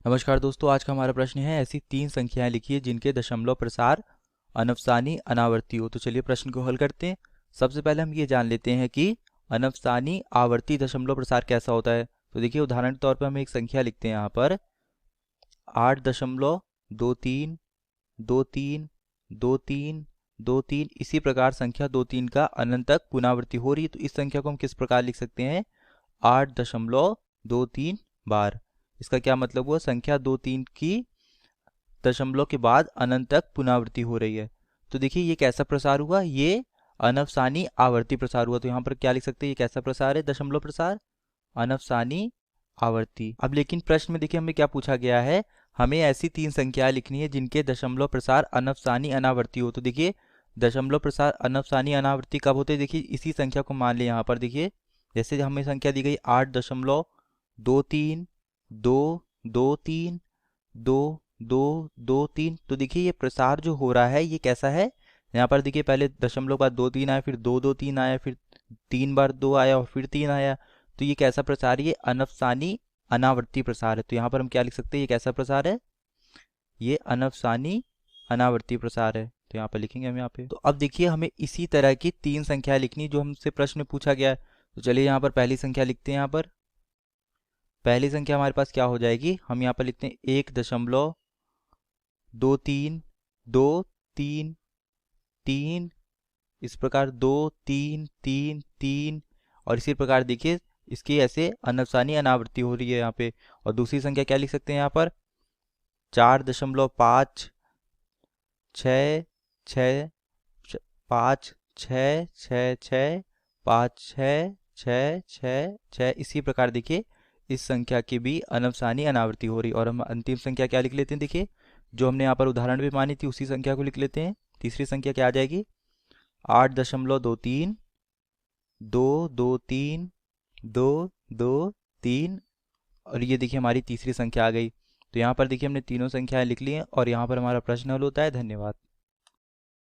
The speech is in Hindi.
नमस्कार दोस्तों, आज का हमारा प्रश्न है ऐसी तीन संख्याएं लिखिए जिनके दशमलव प्रसार अनफसानी अनावर्ती हो। तो चलिए प्रश्न को हल करते हैं। सबसे पहले हम ये जान लेते हैं कि अनफसानी आवर्ती दशमलव प्रसार कैसा होता है। तो देखिए उदाहरण के तौर पर हम एक संख्या लिखते हैं यहाँ पर 8.23 23 23 23। इसी प्रकार संख्या 23 का अनंत तक पुनरावृत्ति हो रही है। तो इस संख्या को हम किस प्रकार लिख सकते हैं? 8.23 बार। इसका क्या मतलब हुआ? संख्या 23 की दशमलव के बाद अनंत तक पुनरावृत्ति हो रही है। तो देखिए ये कैसा प्रसार हुआ? ये अनफसानी आवर्ती प्रसार हुआ। तो यहाँ पर क्या लिख सकते हैं? ये कैसा प्रसार है? दशमलव प्रसार, अनफसानी आवर्ती। अब लेकिन प्रश्न में देखिए हमें क्या पूछा गया है? हमें ऐसी तीन संख्याएं लिखनी है जिनके दशमलव प्रसार अनफसानी अनावर्ती हो। तो देखिए दशमलव प्रसार अनफसानी अनावर्ती कब होते हैं? देखिए इसी संख्या को मान लें यहाँ पर। देखिए जैसे हमें संख्या दी गई 8.23 2 2 3 2 2 2 3। तो देखिए ये प्रसार जो हो रहा है ये कैसा है? यहाँ पर देखिए पहले दशमलव के बाद 2 3 आया, फिर 2 2 3 आया, फिर 3 बार 2 आया और फिर 3 आया। तो ये कैसा प्रसार है? ये अनफसानी अनावर्ती प्रसार है। तो यहाँ पर हम क्या लिख सकते हैं? ये कैसा प्रसार है? ये अनफसानी अनावर्ती प्रसार है। तो यहाँ पर लिखेंगे हम यहाँ पे। तो अब देखिए हमें इसी तरह की तीन संख्याएं लिखनी जो हमसे प्रश्न में पूछा गया है। तो चलिए यहाँ पर पहली संख्या लिखते हैं। यहाँ पर पहली संख्या हमारे पास क्या हो जाएगी? हम यहाँ पर लिखते हैं 1.23 इस प्रकार 2 3 3 3। और इसी प्रकार देखिए इसकी ऐसे अनफसानी अनावृत्ति हो रही है यहाँ पे। और दूसरी संख्या क्या लिख सकते हैं यहाँ पर? 4.5 6 6 5 6 6 5 6 6 6। इसी प्रकार देखिए इस संख्या की भी अनफसानी अनावृत्ति हो रही। और हम अंतिम संख्या क्या लिख लेते हैं? देखिए जो हमने यहाँ पर उदाहरण में मानी थी उसी संख्या को लिख लेते हैं। तीसरी संख्या क्या आ जाएगी? 8.23 2 2 3 2 2 3। और ये देखिए हमारी तीसरी संख्या आ गई। तो यहाँ पर देखिए हमने तीनों संख्याएं लिख ली हैं और यहाँ पर हमारा प्रश्न हल होता है। धन्यवाद।